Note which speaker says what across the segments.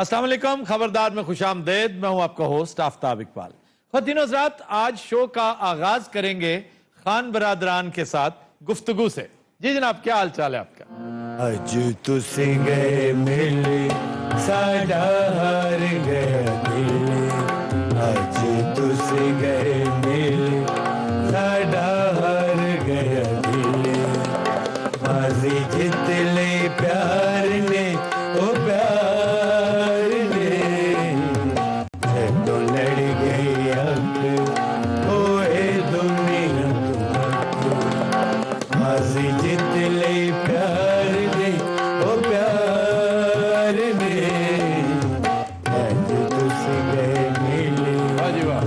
Speaker 1: अस्सलाम वालेकुम, खबरदार में खुश आमदेद। मैं हूं आपका होस्ट आफ्ताब इकबाल। ख़वातीन हज़रात, आज शो का आगाज करेंगे खान बरादरान के साथ गुफ्तगू से। जी जनाब, क्या हाल चाल है आपका?
Speaker 2: अज तुसी गए मिले साडा हार गया दिल, अज तुसी गए मिले साडा हार गया दिल, बाजी जित ले प्यार ने ओ प्यार ने, तो लड़ गई अख ओए दुनिया बाजी जित ले प्यार ने ओ प्यार ने, आज तुझसे गए मिले।
Speaker 1: वाह जी वाह।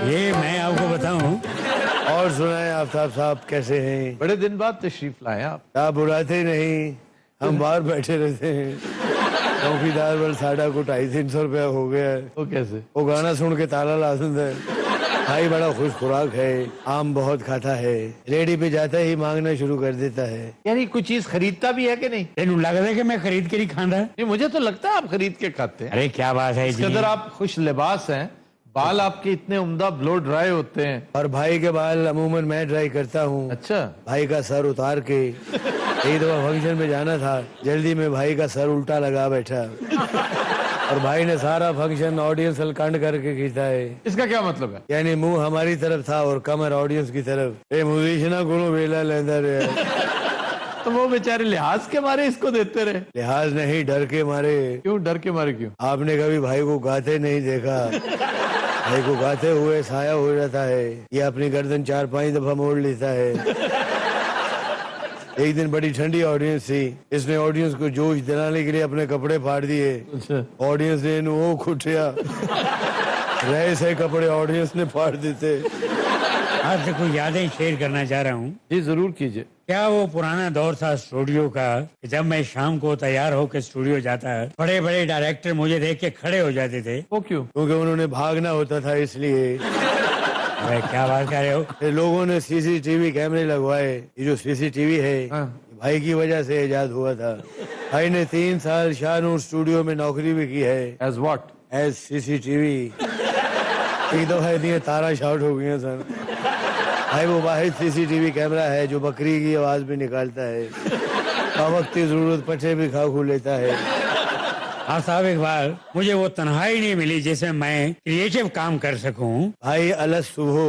Speaker 2: ये मैं आपको बताऊं। और सुनाए आफ्ताब साहब, कैसे हैं?
Speaker 1: बड़े दिन बाद तशरीफ लाए आप।
Speaker 2: आप बुलाते नहीं, हम बाहर बैठे रहते हैं। चौकीदार वाल साढ़ा को 250-300 रुपया हो गया है।
Speaker 1: वो कैसे?
Speaker 2: वो गाना सुन के ताला ला देता है। भाई बड़ा खुश खुराक है, आम बहुत खाता है, रेडी पे जाता ही मांगना शुरू कर देता है।
Speaker 1: यानी कुछ चीज खरीदता भी है कि नहीं?
Speaker 3: तेनू लगता है कि मैं खरीद के नहीं खांदा?
Speaker 1: नहीं, मुझे तो लगता है आप खरीद के खाते हैं।
Speaker 3: अरे क्या बात है
Speaker 1: इस
Speaker 3: जी।
Speaker 1: कदर आप खुश लिबास हैं, बाल आपके इतने उम्दा ब्लो ड्राई होते हैं।
Speaker 2: और भाई के बाल अमूमन मैं ड्राई करता हूँ।
Speaker 1: अच्छा।
Speaker 2: भाई का सर उतार के एक दफा फंक्शन में जाना था, जल्दी में भाई का सर उल्टा लगा बैठा और भाई ने सारा फंक्शन ऑडियंस हलकांड करके खींचा है।
Speaker 1: इसका क्या मतलब है?
Speaker 2: यानी मुंह हमारी तरफ था और कमर ऑडियंस की तरफ। ए म्यूजिशियना को वेला लेंदा रहे।
Speaker 1: तो वो बेचारे लिहाज के मारे इसको देते रहे।
Speaker 2: लिहाज नहीं, डर के मारे।
Speaker 1: क्यों डर के मारे? क्यों?
Speaker 2: आपने कभी भाई को गाते नहीं देखा? भाई को गाते हुए साया हो जाता है, ये अपनी गर्दन 4-5 दफा मोड़ लेता है। एक दिन बड़ी ठंडी ऑडियंस थी, इसने ऑडियंस को जोश दिलाने के लिए अपने कपड़े फाड़ दिए।
Speaker 1: अच्छा।
Speaker 2: ऑडियंस ने वो खुटिया रहे से कपड़े ऑडियंस ने फाड़ देते।
Speaker 3: आपसे कोई यादें शेयर करना चाह रहा हूँ।
Speaker 1: जी जरूर कीजिए।
Speaker 3: क्या वो पुराना दौर था स्टूडियो का, कि जब मैं शाम को तैयार होकर स्टूडियो जाता, बड़े बड़े डायरेक्टर मुझे देख के खड़े हो जाते थे।
Speaker 1: वो क्यों?
Speaker 2: क्योंकि उन्होंने भागना होता था इसलिए।
Speaker 3: अरे क्या बात कर रहे हो?
Speaker 2: फिर लोगों ने सीसीटीवी कैमरे लगवाए। ये जो सीसीटीवी है,
Speaker 1: हाँ।
Speaker 2: भाई की वजह से इजाद हुआ था। भाई ने 3 साल शाहनूर स्टूडियो में नौकरी भी की है।
Speaker 1: As what?
Speaker 2: As CCTV. एक दफा इतनी तारा शॉर्ट हो गई सर। भाई वो वाहिद सीसीटीवी कैमरा है जो बकरी की आवाज भी निकालता है, वक्त की जरूरत पट्टे भी खा खू लेता है।
Speaker 3: हाँ साहब, एक बार मुझे वो तन्हाई नहीं मिली जिसमें मैं क्रिएटिव काम कर सकूं।
Speaker 2: भाई अलग सुबह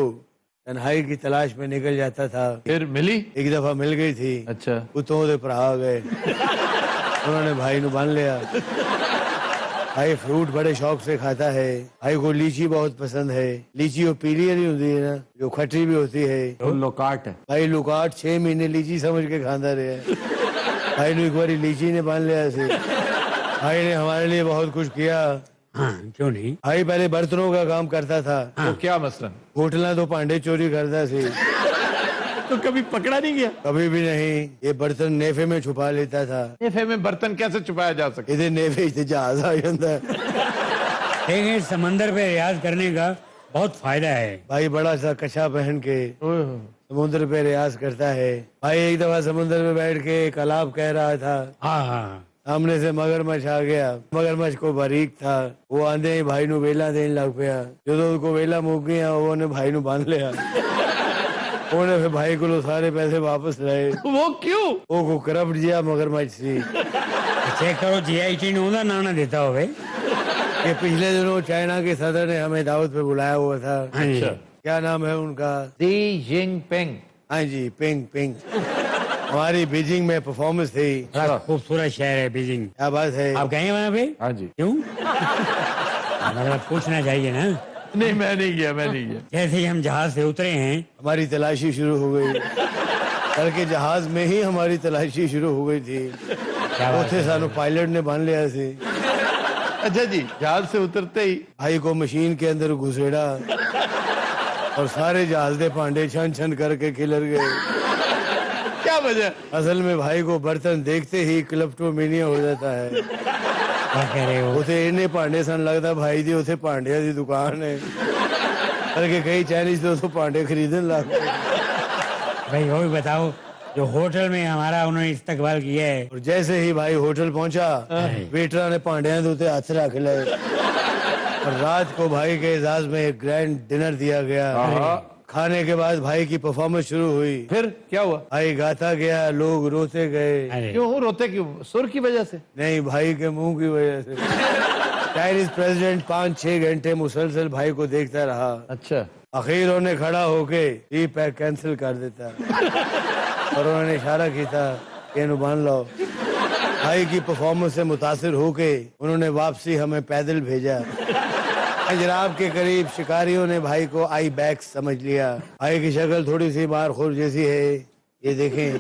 Speaker 2: तन्हाई की तलाश में निकल जाता था।
Speaker 1: फिर मिली?
Speaker 2: एक दफा मिल गई थी।
Speaker 1: अच्छा।
Speaker 2: कुत्तों दे भरा गए, उन्होंने भाई नु बांध लिया। भाई फ्रूट बड़े शौक से खाता है। भाई को लीची बहुत पसंद है। लीची वो पीली नहीं होती है ना, जो खट्टी भी होती है।
Speaker 1: तो लोकाट है।
Speaker 2: भाई लुकाट 6 महीने लीची समझ के खाता रहे। भाई ने एक बार लीची ने बांध लिया से। भाई ने हमारे लिए बहुत कुछ किया।
Speaker 3: हाँ क्यों नहीं।
Speaker 2: भाई पहले बर्तनों का काम करता था।
Speaker 1: तो क्या मसलन?
Speaker 2: होटल तो पांडे चोरी करता सी।
Speaker 1: तो कभी पकड़ा नहीं गया?
Speaker 2: कभी भी नहीं। ये बर्तन नेफे में छुपा लेता था।
Speaker 1: नेफे में बर्तन कैसे छुपाया जा सकता?
Speaker 2: इधर नेफे से जहाज आ जाता है।
Speaker 3: लेकिन समंदर पे रियाज करने का बहुत फायदा है।
Speaker 2: भाई बड़ा सा कछा पहन के समुद्र पे रियाज करता है। भाई एक दफा समुद्र में बैठ के एक अलाप कह रहा था।
Speaker 3: हाँ हाँ।
Speaker 2: सामने से मगरमच्छ आ गया। मगरमच्छ को बारीक था, वो आंदे ही भाई नु वेला देने लग पिया। जो उसको वेला मुक गया, वो ने भाई नु बांध लिया। उन्हें फिर भाई को सारे पैसे वापस लाए।
Speaker 1: वो क्यों?
Speaker 2: वो को करप्ट जिया मगरमच्छ सी।
Speaker 3: चेक करो GIT ने उदा नाना देता होवे।
Speaker 2: ये पिछले दिनों चाइना के सदर ने हमें दावत पे बुलाया हुआ था।
Speaker 1: अच्छा।
Speaker 2: क्या नाम है उनका?
Speaker 1: Xi Jinping.
Speaker 2: हाँ जी, पिंग पिंग। हमारी बीजिंग में परफॉर्मेंस थी।
Speaker 3: बड़ा खूबसूरत शहर है बीजिंग।
Speaker 2: क्या बात है?
Speaker 3: आप गए वहाँ पे?
Speaker 1: हाँ जी।
Speaker 3: क्यों? मतलब पूछना चाहिए ना।
Speaker 1: नहीं, मैं नहीं गया, मैं नहीं गया।
Speaker 3: जैसे ही हम जहाज से उतरे हैं,
Speaker 2: हमारी तलाशी शुरू हो गई। कल के जहाज में ही हमारी तलाशी शुरू हो गई थी।
Speaker 3: क्या बात
Speaker 2: उसे सानू पायलट ने बांध लिया सी।
Speaker 1: अच्छा जी, जहाज से उतरते ही
Speaker 2: भाई को मशीन के अंदर घुसेड़ा और सारे जहाज दे भांडे छन छन करके खिलर गए।
Speaker 1: क्या वजह?
Speaker 2: असल में भाई को बर्तन देखते ही क्लेप्टोमेनिया हो जाता है।
Speaker 3: क्या कह रहे हो?
Speaker 2: उसे इन्ने भांडे सन लगता भाई जी उसे भांडिया की दुकान है। बल्कि कई चाइनीज तो भांडे खरीदने लग गए।
Speaker 3: भाई वो भी बताओ, जो होटल में हमारा उन्होंने इस्तकबाल किया है।
Speaker 2: और जैसे ही भाई होटल पहुंचा वेटर ने पांडिया के ऊते हाथ रख ले और रात को भाई के एजाज में एक ग्रैंड डिनर दिया गया। खाने के बाद भाई की परफॉर्मेंस शुरू हुई।
Speaker 1: फिर क्या हुआ?
Speaker 2: भाई गाता गया, लोग रोते गए।
Speaker 3: अरे
Speaker 1: क्यों रोते? क्यों? सुर की वजह से?
Speaker 2: नहीं, भाई के मुंह की वजह से। चाइनीज प्रेसिडेंट 5-6 घंटे मुसलसल भाई को देखता रहा।
Speaker 1: अच्छा।
Speaker 2: आखिर उन्होंने खड़ा होके ये पैक कैंसिल कर देता और उन्होंने इशारा किया कि इन्हें बांध लो। भाई की परफॉर्मेंस से मुतासिर होके उन्होंने वापसी हमें पैदल भेजा। जनाब के करीब शिकारियों ने भाई को आई बैक समझ लिया। भाई की शक्ल थोड़ी सी मारखोर जैसी है, ये देखें।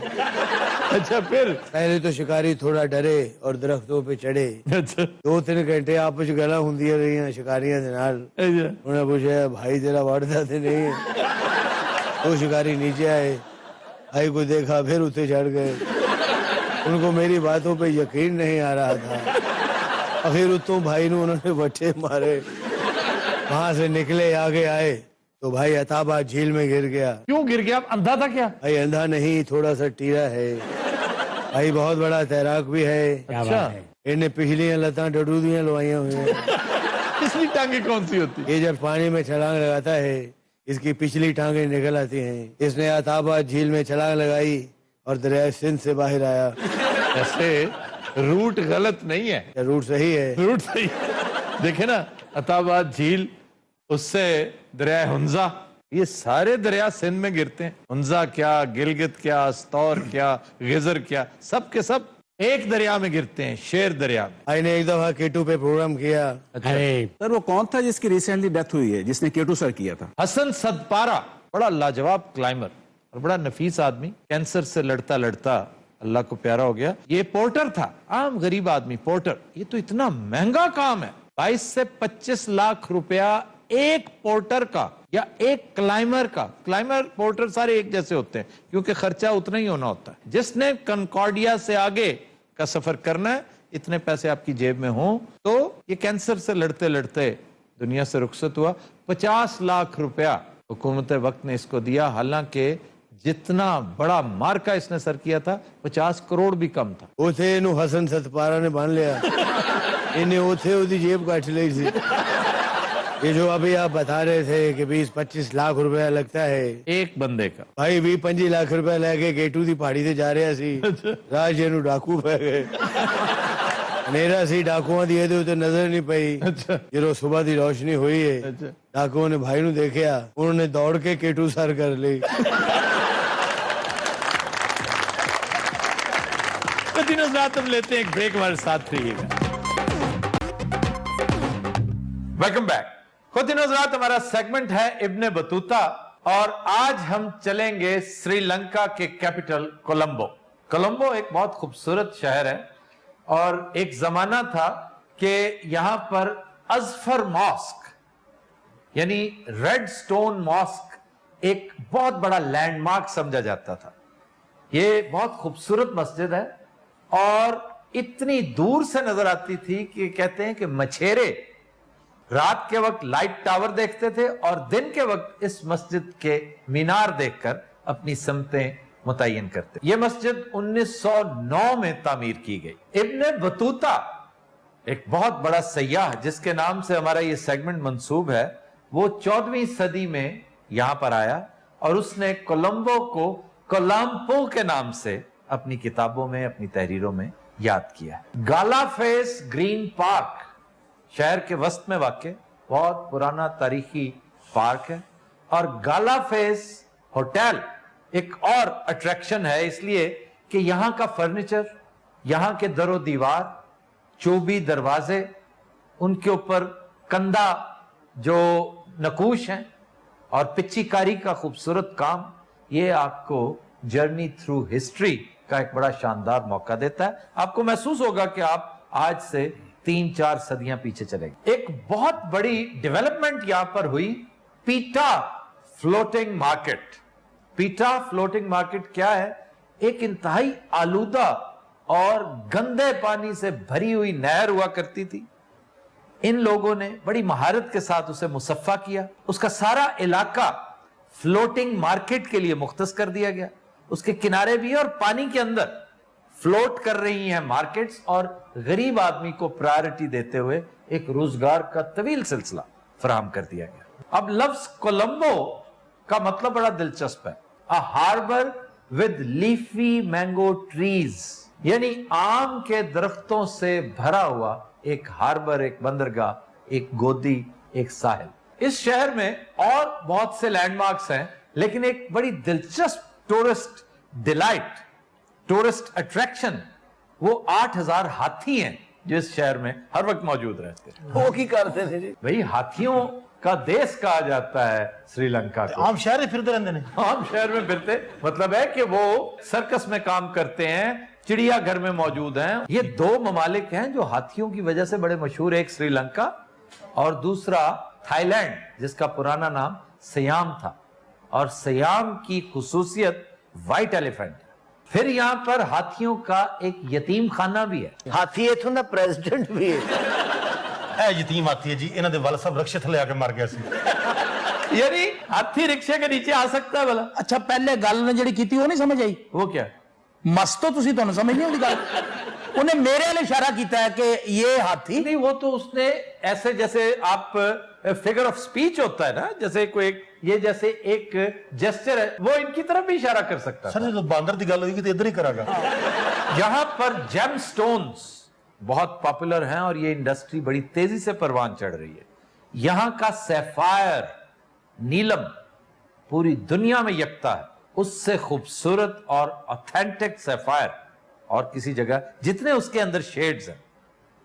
Speaker 1: अच्छा, फिर?
Speaker 2: पहले तो शिकारी थोड़ा डरे और दरख्तों पे चढ़े।
Speaker 1: अच्छा।
Speaker 2: 2-3 घंटे आपस च गल्लां ਹੁੰਦੀਆਂ रही शिकारियों के नाल। उन्होंने पूछा भाई तेरा वाड़ता तो नहीं है? तो शिकारी नीचे आए, भाई को देखा, फिर उसे चढ़ गए। उनको मेरी बातों पे यकीन नहीं आ रहा था। आखिर उतों भाई ने उन्होंने बच्चे मारे। वहां से निकले, आगे आए तो भाई अताबाद झील में गिर गया।
Speaker 1: क्यों गिर गया? अंधा था क्या?
Speaker 2: भाई अंधा नहीं, थोड़ा सा टीरा है। भाई बहुत बड़ा तैराक भी है।
Speaker 3: क्या
Speaker 1: अच्छा।
Speaker 3: बात है।
Speaker 2: इन्हें पिछलियां लतां डडूदियां लवाइया हुई हैं।
Speaker 1: पिछली टांगे कौन सी होती?
Speaker 2: ये जब पानी में छलांग लगाता है इसकी पिछली टांगे निकल आती हैं। इसने अताबाद झील में छलांग लगाई और दरिया सिंध से बाहर आया।
Speaker 1: ऐसे रूट गलत नहीं है,
Speaker 2: क्या रूट सही है?
Speaker 1: रूट सही। देखे ना, अताबाद झील, उससे दरिया हुंजा, ये सारे दरिया सिंध में गिरते हैं। हुंजा क्या, गिलगित क्या, स्तौर क्या, गिजर क्या, सब के सब एक दरिया में गिरते हैं, शेर दरिया में।
Speaker 2: भाई ने एक दफा केटू पे प्रोग्राम किया।
Speaker 3: अरे
Speaker 4: सर वो कौन था जिसकी रिसेंटली डेथ हुई है, जिसने केटू सर किया था?
Speaker 1: हसन सदपारा, बड़ा लाजवाब क्लाइंबर और बड़ा नफीस आदमी, कैंसर से लड़ता लड़ता अल्लाह को प्यारा हो गया। ये पोर्टर था, आम गरीब आदमी पोर्टर। ये तो इतना महंगा काम है, 22 से 25 लाख रुपया एक पोर्टर का या एक क्लाइमर का। क्लाइमर पोर्टर सारे एक जैसे होते हैं क्योंकि खर्चा उतना ही होना होता है। जिसने कनकॉर्डिया से आगे का सफर करना है, इतने पैसे आपकी जेब में हो तो ये कैंसर से लड़ते लड़ते दुनिया से रुखसत हुआ। 50 लाख रुपया हुकूमत वक्त ने इसको दिया, हालांकि जितना बड़ा मार्का इसने सर किया था 50 करोड़ भी कम था।
Speaker 2: उसे इन्हों हसन सतपारा ने बांध लिया। इन्हें उसे उसकी जेब काट ली थी। ये जो अभी आप बता रहे थे कि 20-25 लाख रुपया लगता है
Speaker 1: एक बंदे का।
Speaker 2: भाई 20-25 लाख रुपया लेके गेटू की पहाड़ी से जा रहे सी। राज जी डाकू पै गए। नेरा सी डाकुआ दी तो नजर नहीं पई। जो सुबह की रोशनी हुई है, डाकुओं ने भाई नु देखा, उन्होंने दौड़ के केटू सर कर ली।
Speaker 1: दिनों रात हम लेते हैं एक ब्रेक, हमारे साथ रहिएगा। Welcome back. खुद दिनों रात हमारा सेगमेंट है इब्ने बतूता और आज हम चलेंगे श्रीलंका के कैपिटल कोलंबो। कोलंबो एक बहुत खूबसूरत शहर है और एक जमाना था कि यहां पर अजफर मॉस्क यानी रेड स्टोन मॉस्क एक बहुत बड़ा लैंडमार्क समझा जाता था। ये बहुत खूबसूरत मस्जिद है और इतनी दूर से नजर आती थी कि कहते हैं कि मछेरे रात के वक्त लाइट टावर देखते थे और दिन के वक्त इस मस्जिद के मीनार देखकर अपनी समतें मुतय्यन करते। यह मस्जिद 1909 में तामीर की गई। इब्ने बतूता एक बहुत बड़ा सयाह जिसके नाम से हमारा यह सेगमेंट मंसूब है, वो 14वीं सदी में यहां पर आया और उसने कोलंबो को कोलंबो के नाम से अपनी किताबों में, अपनी तहरीरों में याद किया। गालाफेस ग्रीन पार्क शहर के वस्त में वाक़ बहुत पुराना तारीखी पार्क है और गालाफेस होटल एक और अट्रैक्शन है, इसलिए कि यहां का फर्नीचर, यहां के दरो दीवार, चौबी दरवाजे, उनके ऊपर कंधा जो नकूश हैं और पिच्चीकारी का खूबसूरत काम, ये आपको जर्नी थ्रू हिस्ट्री का एक बड़ा शानदार मौका देता है। आपको महसूस होगा कि आप आज से 3-4 सदियां पीछे चले गए। एक बहुत बड़ी डेवलपमेंट यहां पर हुई, पीटा फ्लोटिंग मार्केट। पीटा फ्लोटिंग मार्केट क्या है? एक इंतहाई आलूदा और गंदे पानी से भरी हुई नहर हुआ करती थी। इन लोगों ने बड़ी महारत के साथ उसे मुसफ्फा किया, उसका सारा इलाका फ्लोटिंग मार्केट के लिए मुख्तस कर दिया गया उसके किनारे भी है और पानी के अंदर फ्लोट कर रही हैं मार्केट्स, और गरीब आदमी को प्रायोरिटी देते हुए एक रोजगार का तवील सिलसिला फराहम कर दिया गया। अब लफ्ज कोलंबो का मतलब बड़ा दिलचस्प है। A harbour with leafy mango trees, यानी आम के दरख्तों से भरा हुआ एक हार्बर, एक बंदरगाह, एक गोदी, एक साहिल। इस शहर में और बहुत से लैंडमार्क्स हैं, लेकिन एक बड़ी दिलचस्प टूरिस्ट डिलाइट, टूरिस्ट अट्रैक्शन, वो 8000 हाथी हैं जो इस शहर में हर वक्त मौजूद रहते हैं।
Speaker 2: वो की करते थे जी।
Speaker 1: भाई हाथियों का देश कहा जाता है श्रीलंका को।
Speaker 5: आम शहर फिरते रहते हैं।
Speaker 1: आम शहर में फिरते मतलब है कि वो सर्कस में काम करते हैं, चिड़िया घर में मौजूद हैं। ये दो ममालिक हैं जो हाथियों की वजह से बड़े मशहूर है, एक श्रीलंका और दूसरा थाईलैंड, जिसका पुराना नाम सियाम था, और सियाम की खुसूसियत व्हाइट एलिफेंट है। फिर यहाँ पर हाथियों का एक यतीम खाना भी है।
Speaker 2: हाथी इथों ਦਾ प्रेसिडेंट भी है।
Speaker 5: ਇਹ ਯਤੀਮ ਹਾਥੀ ਹੈ ਜੀ, ਇਹਨਾਂ ਦੇ ਵਾਲ ਸਾਹਿਬ ਰਕਸ਼ੇ ਥੱਲੇ ਆ ਕੇ ਮਰ ਗਿਆ ਸੀ।
Speaker 1: यानी हाथी रिक्शे के नीचे आ सकता है भला?
Speaker 6: ਅੱਛਾ ਪਹਿਲੇ ਗੱਲ ਨੇ ਜਿਹੜੀ ਕੀਤੀ ਉਹ ਨਹੀਂ ਸਮਝ ਆਈ।
Speaker 1: वो क्या?
Speaker 6: ਮਸਤੋ ਤੁਸੀਂ ਤੁਹਾਨੂੰ ਸਮਝ ਨਹੀਂ ਆਉਂਦੀ ਗੱਲ। ਉਹਨੇ ਮੇਰੇ ਵੱਲ ਇਸ਼ਾਰਾ ਕੀਤਾ ਹੈ ਕਿ ਇਹ ਹਾਥੀ
Speaker 1: नहीं, वो तो उसने ऐसे जैसे आप फिगर ऑफ स्पीच होता है ना, जैसे कोई ये जैसे एक जेस्चर है, वो इनकी तरफ भी इशारा कर सकता
Speaker 5: ਸਰ ਜਦੋਂ ਬਾਂਦਰ ਦੀ ਗੱਲ ਹੋਈ ਤੇ ਇੱਧਰ ਹੀ ਕਰਾਂਗਾ।
Speaker 1: है। यहाँ पर जेम स्टोन्स बहुत पॉपुलर हैं और ये इंडस्ट्री बड़ी तेजी से परवान चढ़ रही है। यहाँ का सैफायर, नीलम, पूरी दुनिया में यकता है। उससे खूबसूरत और ऑथेंटिक सैफायर और किसी जगह, जितने उसके अंदर शेड्स हैं,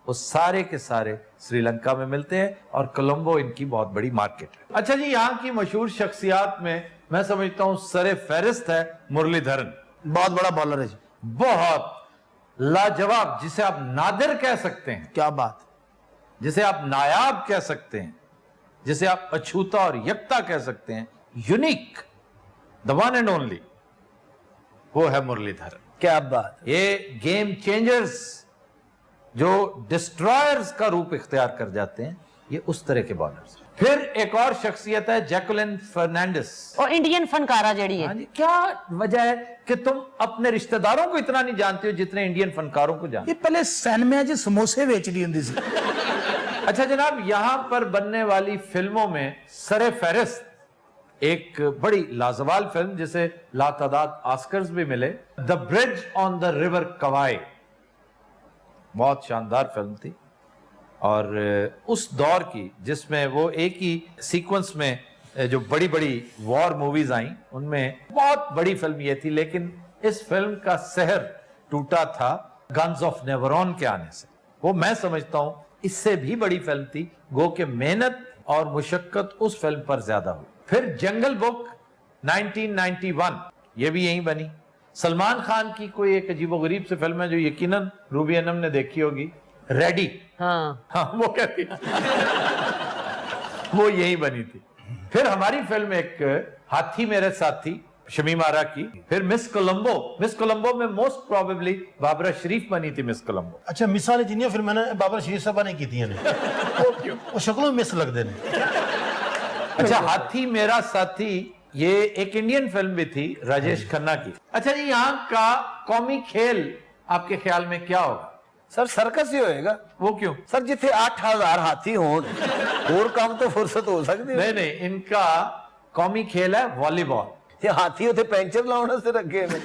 Speaker 1: वो सारे के सारे श्रीलंका में मिलते हैं, और कोलंबो इनकी बहुत बड़ी मार्केट है। अच्छा जी, यहाँ की मशहूर शख्सियात में मैं समझता हूं सरे फहरिस्त है मुरलीधरन।
Speaker 6: बहुत बड़ा बॉलर है जी।
Speaker 1: बहुत लाजवाब, जिसे आप नादिर कह सकते हैं,
Speaker 6: क्या बात।
Speaker 1: जिसे आप नायाब कह सकते हैं, जिसे आप अछूता और यकता कह सकते हैं, unique, the one and only, वो है मुरलीधरन।
Speaker 2: क्या बात।
Speaker 1: ये गेम चेंजर्स जो डिस्ट्रॉयर्स का रूप इख्तियार कर जाते हैं, ये उस तरह के बॉलर्स। फिर एक और शख्सियत है जैकुलिन फर्नांडिस।
Speaker 7: और इंडियन फनकारा जड़ी
Speaker 1: हाँ
Speaker 7: है।
Speaker 1: जी, क्या वजह है कि तुम अपने रिश्तेदारों को इतना नहीं जानते हो जितने इंडियन फनकारों को जानते
Speaker 6: ਇਹ ਪਹਿਲੇ ਸੈਨਮਿਆਂ 'ਚ ਸਮੋਸੇ ਵੇਚਦੀ ਹੁੰਦੀ ਸੀ।
Speaker 1: हो। अच्छा जनाब, यहां पर बनने वाली फिल्मों में सरे फहरिस्त एक बड़ी लाजवाल फिल्म जिसे लातादाद ऑस्कर्स भी मिले, the bridge on the river Kwai, बहुत शानदार फिल्म थी। और उस दौर की जिसमें वो एक ही सीक्वेंस में जो बड़ी बड़ी वॉर मूवीज आई, उनमें बहुत बड़ी फिल्म ये थी। लेकिन इस फिल्म का सहर टूटा था गन्स ऑफ नेवरॉन के आने से। वो मैं समझता हूं इससे भी बड़ी फिल्म थी, गो के मेहनत और मुशक्कत उस फिल्म पर ज्यादा हुई। फिर जंगल बुक 1991, ये भी यहीं बनी। सलमान खान की कोई एक अजीबोगरीब सी फिल्म है जो यकीनन रूबी अनम ने देखी होगी, रेडी।
Speaker 7: हाँ,
Speaker 1: हाँ, वो कहती वो यही बनी थी। फिर हमारी फिल्म एक हाथी मेरे साथी, शमीम आरा की। फिर मिस कोलंबो, मिस कोलंबो में मोस्ट प्रोबेबली बाबरा शरीफ बनी थी मिस कोलंबो।
Speaker 5: ਅੱਛਾ ਮਿਸਾਂ ਨੇ ਜਿੰਨੀਆਂ ਫਿਲਮਾਂ ਨੇ ਬਾਬਰ ਸ਼ਰੀਫ ਸਾਹਿਬਾਂ ਨੇ ਕੀਤੀਆਂ ਨੇ, ਉਹ ਸ਼ਕਲੋਂ ਮਿਸ ਲੱਗਦੇ ਨੇ।
Speaker 1: अच्छा, हाथी मेरा साथी ये एक इंडियन फिल्म भी थी राजेश खन्ना की। अच्छा जी, यहाँ का कौमी खेल आपके ख्याल में क्या होगा?
Speaker 2: सर सर्कस ही होएगा।
Speaker 1: वो क्यों?
Speaker 2: सर जिथे 8000 हाथी होण और काम तो फुर्सत हो सकती है।
Speaker 1: नहीं नहीं, इनका कौमी खेल है वॉलीबॉल।
Speaker 2: ये हाथी उथे पेंचर लाने से रखे हैं।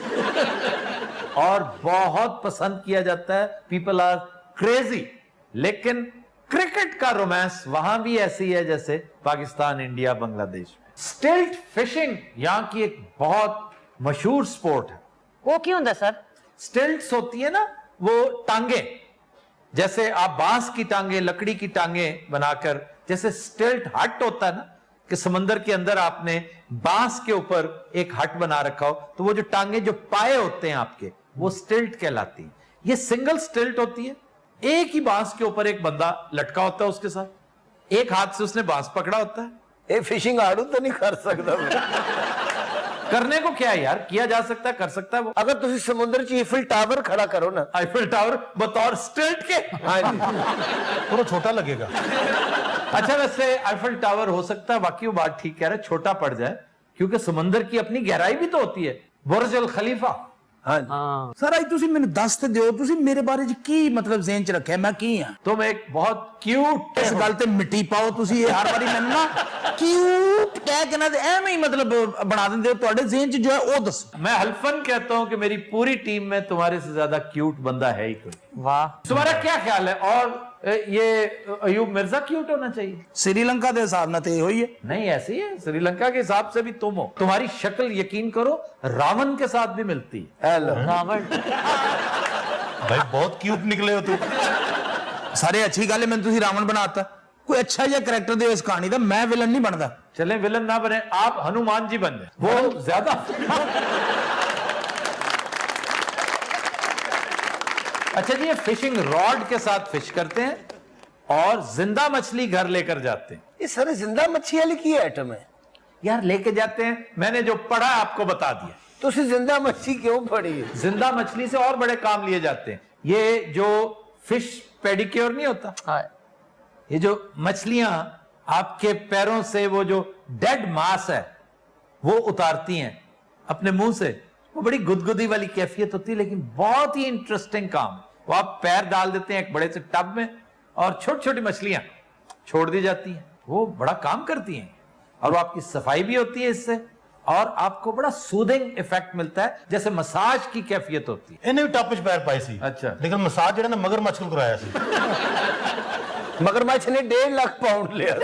Speaker 1: और बहुत पसंद किया जाता है, पीपल आर क्रेजी। लेकिन क्रिकेट का रोमांस वहां भी ऐसी है जैसे पाकिस्तान, इंडिया, बांग्लादेश में। स्टिल्ट फिशिंग यहाँ की एक बहुत मशहूर स्पोर्ट है।
Speaker 7: वो क्यों होता सर?
Speaker 1: स्टिल्ट्स होती है ना, वो टांगे, जैसे आप बांस की टांगे, लकड़ी की टांगे बनाकर, जैसे स्टिल्ट हट होता है ना, कि समंदर के अंदर आपने बांस के ऊपर एक हट बना रखा हो, तो वो जो टांगे, जो पाए होते हैं आपके, वो स्टिल्ट कहलाती हैं। ये सिंगल स्टिल्ट होती है, एक ही बांस के ऊपर एक बंदा लटका होता है, उसके साथ एक हाथ से उसने बांस पकड़ा होता है।
Speaker 2: ये फिशिंग आड़ू तो नहीं कर सकता मैं।
Speaker 1: करने को क्या है यार, किया जा सकता है, कर सकता है वो।
Speaker 2: अगर तुम समुद्र च ईफिल टावर खड़ा करो ना,
Speaker 1: आईफिल टावर बतौर स्टिल्ट के।
Speaker 2: हाँ जी,
Speaker 5: थोड़ा छोटा लगेगा।
Speaker 1: अच्छा, वैसे आईफिल टावर हो सकता है, बाकी वो बात ठीक कह रहे, छोटा पड़ जाए, क्योंकि समंदर की अपनी गहराई भी तो होती है। बुर्ज अल खलीफा।
Speaker 2: हाँ जी।
Speaker 7: हाँ
Speaker 6: ਸਰ ਅੱਜ ਤੁਸੀਂ ਮੈਨੂੰ ਦੱਸ ਤੇ ਦਿਓ ਤੁਸੀਂ ਮੇਰੇ ਬਾਰੇ ਚ ਕੀ ਮਤਲਬ ਜ਼ਿਹਨ ਚ ਰੱਖਿਆ ਮੈਂ ਕੀ ਆ
Speaker 1: तुम एक बहुत क्यूट
Speaker 6: ਇਸ ਗੱਲ ਤੇ ਮਿੱਟੀ ਪਾਓ ਤੁਸੀਂ ਇਹ ਹਰ ਵਾਰੀ ਮੈਨੂੰ ਨਾ ਕਿਊਟ ਕਹਿ ਕੇ ਨਾ ਤੇ ਐਵੇਂ ਹੀ ਮਤਲਬ ਬਣਾ ਦਿੰਦੇ ਹੋ ਤੁਹਾਡੇ ਜ਼ਿਹਨ ਚ ਜੋ ਹੈ ਉਹ ਦੱਸੋ
Speaker 1: मैं हल्फन कहता हूं कि मेरी पूरी टीम में तुम्हारे से ज्यादा क्यूट बंदा है ही कोई।
Speaker 7: वाह
Speaker 1: तुम्हारा क्या ख्याल है? और ये अयूब मिर्जा क्यूट होना चाहिए?
Speaker 6: श्रीलंका ਦੇ ਹਿਸਾਬ ਨਾਲ ਤੇ ਇਹੋ ਹੀ ਹੈ
Speaker 1: नहीं, ऐसी है श्रीलंका के हिसाब से भी तुम हो। तुम्हारी शक्ल यकीन करो रावण के साथ भी मिलती है।
Speaker 2: हेलो।
Speaker 7: रावण
Speaker 5: भाई बहुत क्यूट निकले हो तू।
Speaker 6: ਸਾਰੇ ਅੱਛੀ ਗੱਲ ਹੈ ਮੈਨੂੰ ਤੁਸੀਂ ਰਾਵਣ ਬਣਾਤਾ ਕੋਈ ਅੱਛਾ ਜਿਹਾ ਕਰੈਕਟਰ ਦਿਓ ਇਸ ਕਹਾਣੀ ਦਾ ਮੈਂ ਵਿਲਨ ਨਹੀਂ ਬਣਦਾ
Speaker 1: चले विलन ना बने, आप हनुमान जी बन जाए, वो ज्यादा। अच्छा जी, ये फिशिंग रॉड के साथ फिश करते हैं और जिंदा मछली घर लेकर जाते हैं।
Speaker 2: ये सारे जिंदा मच्छी वाली की आइटम है
Speaker 1: यार लेके जाते हैं, मैंने जो पढ़ा आपको बता दिया।
Speaker 2: तो उसे जिंदा मच्छी क्यों पड़ी है?
Speaker 1: जिंदा मछली से और बड़े काम लिए जाते हैं। ये जो फिश पेडिक्योर नहीं होता,
Speaker 7: हाँ
Speaker 1: ये जो मछलियां आपके पैरों से वो जो डेड मांस है वो उतारती हैं अपने मुंह से, वो बड़ी गुदगुदी वाली कैफियत होती है, लेकिन बहुत ही इंटरेस्टिंग काम। वो आप पैर डाल देते हैं एक बड़े से टब में और छोटी छोटी मछलियां छोड़ दी जाती हैं, वो बड़ा काम करती हैं और वो आपकी सफाई भी होती है इससे, और आपको बड़ा सूदिंग इफेक्ट मिलता है, जैसे मसाज की कैफियत होती है।
Speaker 5: ਇਹਨੇ ਵੀ ਟੱਪ 'ਚ ਪੈਰ ਪਾਏ ਸੀ।
Speaker 1: ਅੱਛਾ।
Speaker 5: ਲੇਕਿਨ ਮਸਾਜ ਜਿਹੜਾ ਨਾ ਮਗਰਮੱਛ ਕੋਲ ਕਰਾਇਆ ਸੀ।
Speaker 2: मगरमच्छ ने 1.5 लाख पाउंड लिया।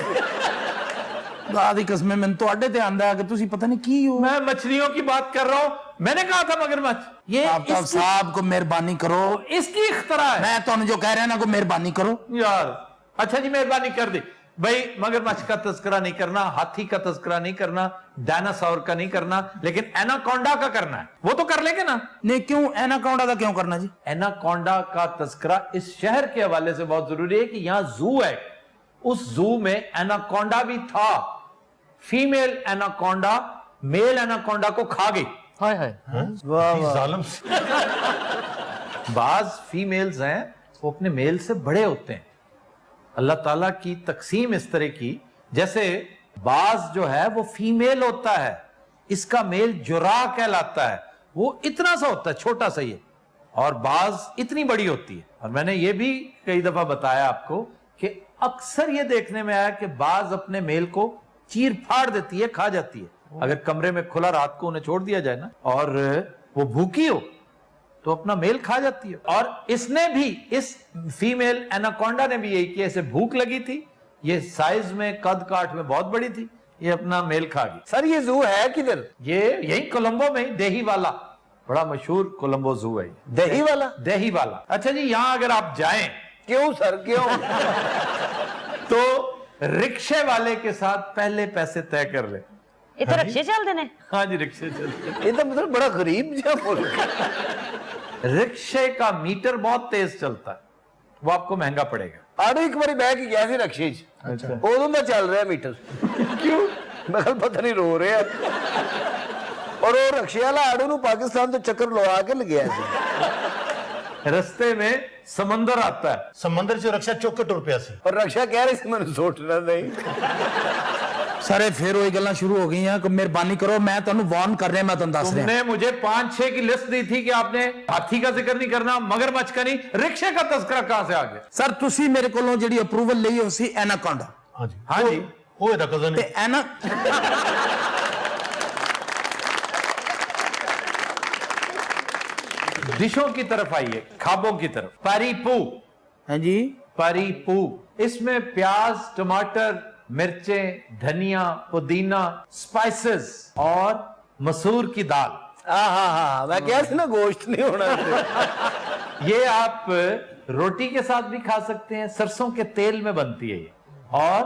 Speaker 6: ਖੁਦਾ ਦੀ ਕਸਮ ਮੈਨੂੰ ਤੁਹਾਡੇ ਤੇ ਆਂਦਾ ਹੈ ਕਿ ਤੁਸੀਂ ਪਤਾ ਨਹੀਂ ਕੀ ਹੋ
Speaker 1: मैं मछलियों की बात कर रहा हूं, मैंने कहा था मगरमच्छ, ये
Speaker 6: आफ्ताब साहब को मेहरबानी करो
Speaker 1: इसकी इख्तरा है।
Speaker 6: मैं ਤੁਹਾਨੂੰ जो कह रहा है ना को मेहरबानी करो
Speaker 1: यार अच्छा जी, मेहरबानी कर दी भाई। मगरमच्छ का तस्करा नहीं करना, हाथी का तस्करा नहीं करना, डायनासोर का नहीं करना, लेकिन एनाकोंडा का करना है। वो तो कर लेंगे ना।
Speaker 6: नहीं क्यों एनाकोंडा का क्यों करना जी
Speaker 1: एनाकोंडा का तस्करा इस शहर के हवाले से बहुत जरूरी है कि यहां जू है, उस जू में एनाकोंडा भी था। फीमेल एनाकोंडा मेल एनाकोंडा को खा गई।
Speaker 7: हाय हाय
Speaker 5: जालिम।
Speaker 1: बाज फीमेल्स हैं वो अपने मेल से बड़े होते हैं। अल्लाह ताला की तकसीम इस तरह की, जैसे बाज जो है वो फीमेल होता है, इसका मेल जुरा कहलाता है, वो इतना सा होता है, छोटा सा ही है, और बाज इतनी बड़ी होती है। और मैंने ये भी कई दफा बताया आपको कि अक्सर ये देखने में आया कि बाज अपने मेल को चीर फाड़ देती है, खा जाती है। अगर कमरे में खुला रात को उन्हें छोड़ दिया जाए ना और वो भूखी हो तो अपना मेल खा जाती है। और इसने भी, इस फीमेल एनाकोंडा ने भी यही किया, इसे भूख लगी थी, ये साइज में कद काठ में बहुत बड़ी थी, ये अपना मेल खा गई।
Speaker 2: सर ये जू है किधर?
Speaker 1: ये यही कोलंबो में ही, देही वाला, बड़ा मशहूर कोलंबो जू है ये।
Speaker 2: दही वाला?
Speaker 1: देही वाला। अच्छा जी, यहां अगर आप जाएं
Speaker 2: क्यों सर क्यों?
Speaker 1: तो रिक्शे वाले के साथ पहले पैसे तय कर ले।
Speaker 7: ये तो रक्षे चलते ने
Speaker 1: हाँ जी, रिक्शे चलते।
Speaker 2: ये तो मतलब बड़ा गरीब जा मुल्क है।
Speaker 1: रिक्शे का मीटर बहुत तेज चलता है, वो आपको महंगा पड़ेगा।
Speaker 2: आड़ू एक बारी बह के गया सी रक्शे च,
Speaker 1: अच्छा।
Speaker 2: उदों दा चल रहा मीटर। क्यों? मैं कल पता नहीं रो रहे हैं। और वो रक्शे वाला आड़ू नू पाकिस्तान तो चक्कर लगा के ले गया सी।
Speaker 1: रस्ते में समंदर आता है,
Speaker 5: ਸਮੁੰਦਰ 'ਚ ਰਕਸ਼ਾ ਚੁੱਕ ਕੇ ਟੁਰ ਪਿਆ ਸੀ।
Speaker 2: और रक्षा कह रही थी मैंने सोचना नहीं।
Speaker 6: ਸਾਰੇ ਫੇਰ ਉਹੀ ਗੱਲਾਂ ਸ਼ੁਰੂ ਹੋ ਗਈਆਂ ਕਿ ਮਿਹਰਬਾਨੀ ਕਰੋ ਮੈਂ ਤੁਹਾਨੂੰ ਵਾਰਨ ਕਰ ਰਿਹਾ ਮੈਂ ਤੁਹਾਨੂੰ ਦੱਸ ਰਿਹਾ
Speaker 1: तुमने मुझे 5-6 की लिस्ट दी थी कि आपने हाथी का जिक्र नहीं करना, मगरमच्छ का नहीं, रिक्शे का तस्करा कहां से आ गया?
Speaker 6: ਸਰ ਤੁਸੀਂ ਮੇਰੇ ਕੋਲੋਂ ਜਿਹੜੀ ਅਪਰੂਵਲ ਲਈ ਉਹ ਸੀ ਐਨਾਕੋਂਡਾ
Speaker 5: ਹਾਂਜੀ
Speaker 1: हाँ जी।
Speaker 5: ਉਹ ਇਹਦਾ ਕਜ਼ਨ
Speaker 6: ਤੇ ਐਨਾ
Speaker 1: डिशों की तरफ आइए, खाबों की तरफ। परिपू,
Speaker 6: ਹਾਂਜੀ
Speaker 1: परिपू, इसमें प्याज, टमाटर, मिर्चें, धनिया, पुदीना, स्पाइसेस और मसूर की दाल।
Speaker 2: हाँ मैं कह सी ना गोश्त नहीं होना इसमें।
Speaker 1: ये आप रोटी के साथ भी खा सकते हैं, सरसों के तेल में बनती है ये, और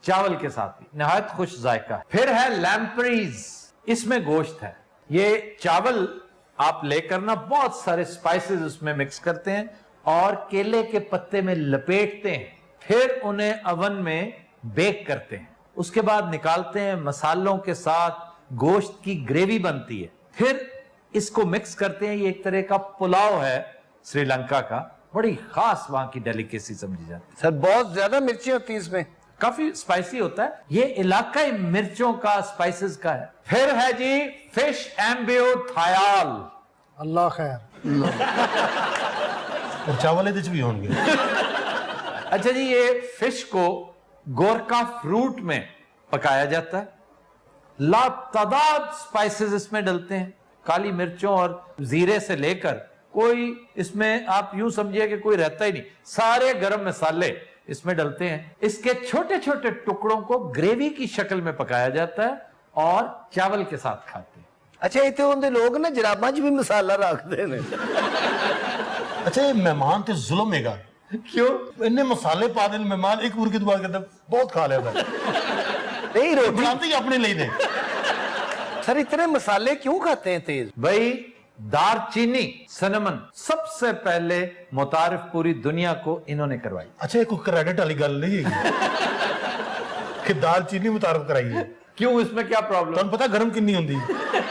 Speaker 1: चावल के साथ भी, नहायत खुश जायका है। फिर है लैम्प्रीज, इसमें गोश्त है। ये चावल आप लेकर ना बहुत सारे स्पाइसेस उसमें मिक्स करते हैं और केले के पत्ते में लपेटते हैं, फिर उन्हें अवन में बेक करते हैं, उसके बाद निकालते हैं, मसालों के साथ गोश्त की ग्रेवी बनती है, फिर इसको मिक्स करते हैं। ये एक तरह का पुलाव है श्रीलंका का, बड़ी खास वहां की डेलिकेसी समझी जाती
Speaker 2: सर बहुत ज्यादा मिर्ची होती है इसमें।
Speaker 1: है। काफी स्पाइसी होता है, ये इलाकाई मिर्चों का, स्पाइसेस का है। फिर है जी फिश एम्बियोथायाल।
Speaker 5: अल्लाह खैर और चावल ਇਹਦੇ ਚ ਵੀ ਹੋਣਗੇ।
Speaker 1: अच्छा जी, ये फिश को गोरका फ्रूट में पकाया जाता है, लातादाद स्पाइसेस इसमें डलते हैं, काली मिर्चों और जीरे से लेकर कोई इसमें आप यूं समझिए कि कोई रहता ही नहीं, सारे गरम मसाले इसमें डलते हैं। इसके छोटे छोटे टुकड़ों को ग्रेवी की शक्ल में पकाया जाता है और चावल के साथ खाते हैं।
Speaker 2: ਅੱਛਾ ਇੱਥੇ ਹੁੰਦੇ ਲੋਕ ਨਾ ਜਰਾਬਾਂ 'ਚ ਵੀ ਮਸਾਲਾ ਰੱਖਦੇ ਨੇ।
Speaker 5: ਅੱਛਾ ਇਹ ਮਹਿਮਾਨ ਤੇ ਜ਼ੁਲਮ ਹੈਗਾ।
Speaker 1: क्यों?
Speaker 5: ਇੰਨੇ ਮਸਾਲੇ ਪਾ ਦੇਣ ਮਹਿਮਾਨ ਇੱਕ ਮੁਰਗੇ ਤੋਂ ਬਾਅਦ ਕਹਿੰਦਾ ਬਹੁਤ ਖਾ ਲਿਆ ਮੈਂ।
Speaker 2: नहीं रोटी
Speaker 5: ਬਣਾਉਂਦੇ ਹੀ ਆਪਣੇ ਲਈ ਨੇ।
Speaker 2: सर इतने मसाले क्यों खाते हैं तेज?
Speaker 1: भाई दारचीनी सनमन सबसे पहले मुतारिफ पूरी दुनिया को इन्होंने करवाई।
Speaker 5: ਅੱਛਾ ਇਹ ਕੋਈ ਕ੍ਰੈਡਿਟ ਵਾਲੀ ਗੱਲ ਨਹੀਂ ਹੈਗੀ ਕਿ ਦਾਲਚੀਨੀ ਮੁਤਾਰਫ ਕਰਾਈ ਹੈ।
Speaker 1: क्यों, इसमें क्या प्रॉब्लम?
Speaker 5: ਤੁਹਾਨੂੰ ਪਤਾ ਗਰਮ ਕਿੰਨੀ ਹੁੰਦੀ?